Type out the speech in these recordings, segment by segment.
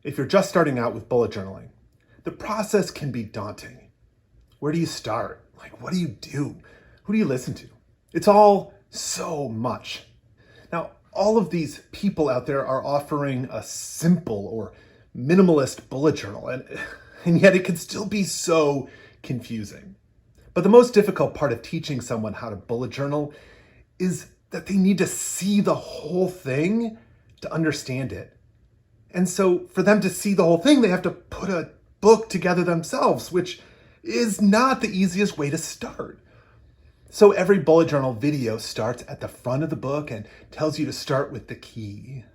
If you're just starting out with bullet journaling, the process can be daunting. Where do you start? What do you do? Who do you listen to? It's all so much. Now, all of these people out there are offering a simple or minimalist bullet journal, and yet it can still be so confusing. But the most difficult part of teaching someone how to bullet journal is that they need to see the whole thing to understand it. And so for them to see the whole thing, they have to put a book together themselves, which is not the easiest way to start. So every bullet journal video starts at the front of the book and tells you to start with the key.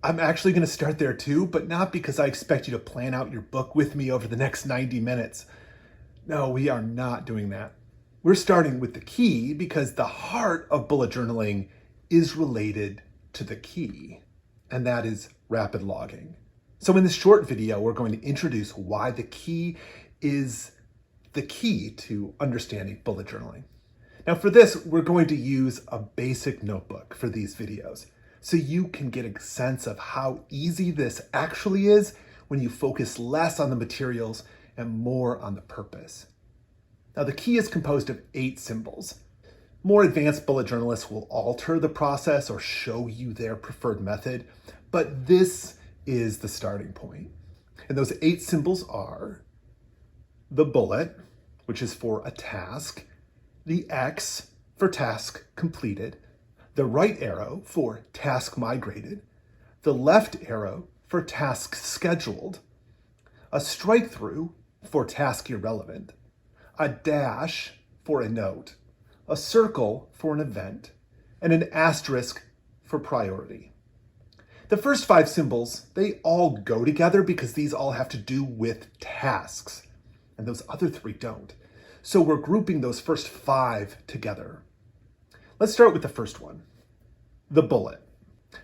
I'm actually going to start there too, but not because I expect you to plan out your book with me over the next 90 minutes. No, we are not doing that. We're starting with the key because the heart of bullet journaling is related to the key, and that is rapid logging. So in this short video, we're going to introduce why the key is the key to understanding bullet journaling. Now for this, we're going to use a basic notebook for these videos, so you can get a sense of how easy this actually is when you focus less on the materials and more on the purpose. Now the key is composed of 8 symbols. More advanced bullet journalists will alter the process or show you their preferred method, but this is the starting point. And those 8 symbols are the bullet, which is for a task, the X for task completed, the right arrow for task migrated, the left arrow for task scheduled, a strike through for task irrelevant, a dash for a note, a circle for an event, and an asterisk for priority. The first 5 symbols, they all go together because these all have to do with tasks, and those other 3 don't. So we're grouping those first 5 together. Let's start with the first one, the bullet.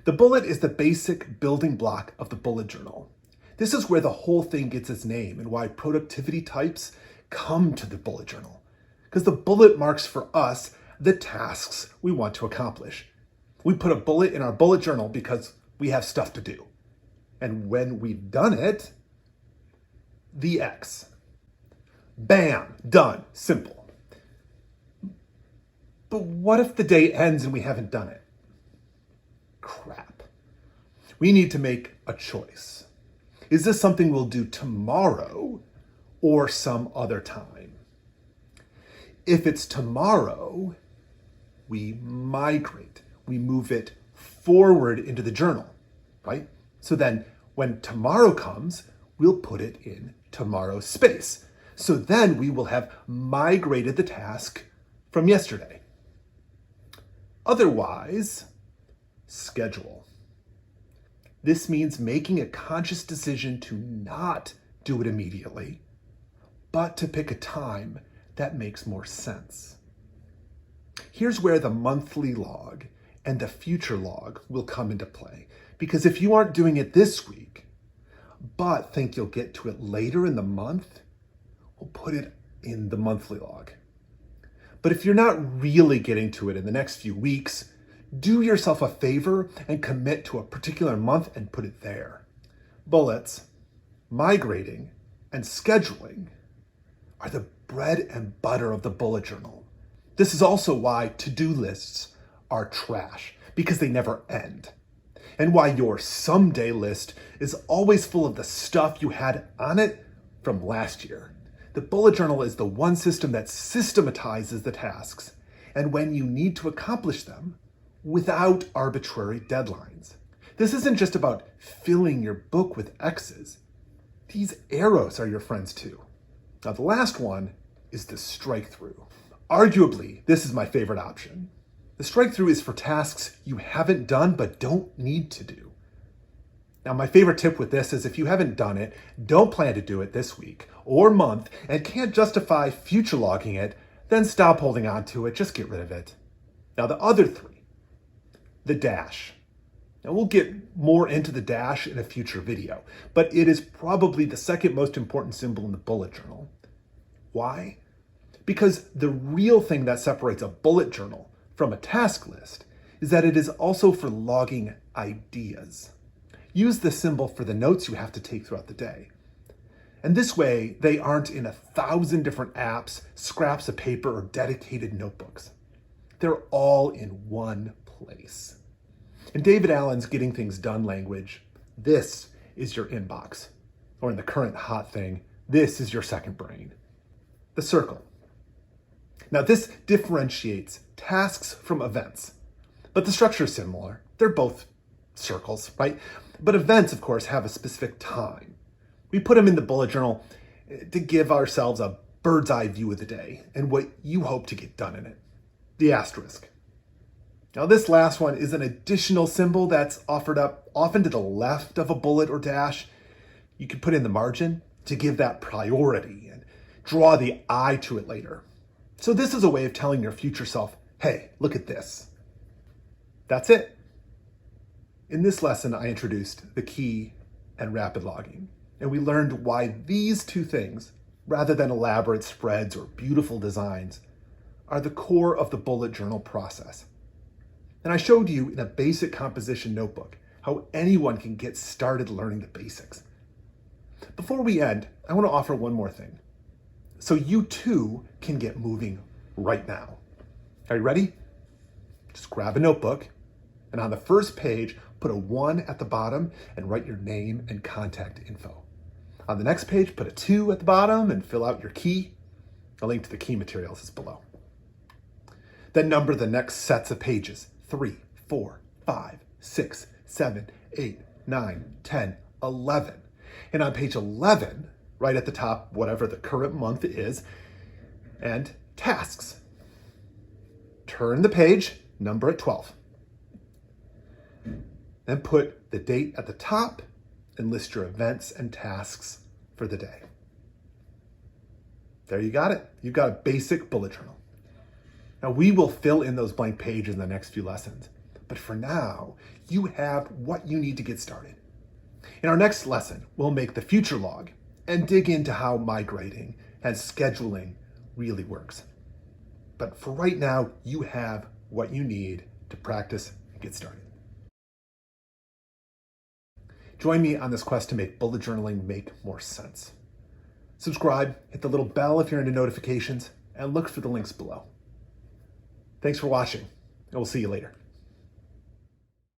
The bullet is the basic building block of the bullet journal. This is where the whole thing gets its name and why productivity types come to the bullet journal. Because the bullet marks for us the tasks we want to accomplish. We put a bullet in our bullet journal because we have stuff to do. And when we've done it, the X. Bam, done, simple. But what if the day ends and we haven't done it? Crap. We need to make a choice. Is this something we'll do tomorrow or some other time? If it's tomorrow, we migrate. We move it forward into the journal, right? So then when tomorrow comes, we'll put it in tomorrow's space. So then we will have migrated the task from yesterday. Otherwise, schedule. This means making a conscious decision to not do it immediately, but to pick a time that makes more sense. Here's where the monthly log and the future log will come into play. Because if you aren't doing it this week, but think you'll get to it later in the month, we'll put it in the monthly log. But if you're not really getting to it in the next few weeks, do yourself a favor and commit to a particular month and put it there. Bullets, migrating, and scheduling are the bread and butter of the bullet journal. This is also why to-do lists are trash, because they never end. And why your someday list is always full of the stuff you had on it from last year. The bullet journal is the one system that systematizes the tasks, and when you need to accomplish them without arbitrary deadlines. This isn't just about filling your book with X's. These arrows are your friends too. Now the last one is the strike through. Arguably, this is my favorite option. The strike through is for tasks you haven't done but don't need to do. Now my favorite tip with this is if you haven't done it, don't plan to do it this week or month and can't justify future logging it, then stop holding on to it, just get rid of it. Now the other 3, the dash. Now we'll get more into the dash in a future video, but it is probably the second most important symbol in the bullet journal. Why? Because the real thing that separates a bullet journal from a task list is that it is also for logging ideas. use the symbol for the notes you have to take throughout the day. And this way, they aren't in 1,000 different apps, scraps of paper, or dedicated notebooks. They're all in one place. In David Allen's Getting Things Done language, this is your inbox. Or in the current hot thing, this is your second brain. The circle. Now this differentiates tasks from events, but the structure is similar. They're both circles, right? But events, of course, have a specific time. We put them in the bullet journal to give ourselves a bird's eye view of the day and what you hope to get done in it. The asterisk. Now this last one is an additional symbol that's offered up often to the left of a bullet or dash. You can put in the margin to give that priority and draw the eye to it later. So this is a way of telling your future self, hey, look at this. That's it. In this lesson, I introduced the key and rapid logging, and we learned why these two things, rather than elaborate spreads or beautiful designs, are the core of the bullet journal process. And I showed you in a basic composition notebook how anyone can get started learning the basics. Before we end, I want to offer one more thing, so you too can get moving right now. Are you ready? Just grab a notebook, and on the first page, put a 1 at the bottom and write your name and contact info. On the next page, put a 2 at the bottom and fill out your key. A link to the key materials is below. Then number the next sets of pages, 3, 4, 5, 6, 7, 8, 9, 10, 11. And on page 11, right at the top, whatever the current month is, and tasks. Turn the page, number at 12. Then put the date at the top and list your events and tasks for the day. There you got it. You've got a basic bullet journal. Now we will fill in those blank pages in the next few lessons, but for now, you have what you need to get started. In our next lesson, we'll make the future log and dig into how migrating and scheduling really works. But for right now, you have what you need to practice and get started. Join me on this quest to make bullet journaling make more sense. Subscribe, hit the little bell if you're into notifications, and look for the links below. Thanks for watching, and we'll see you later.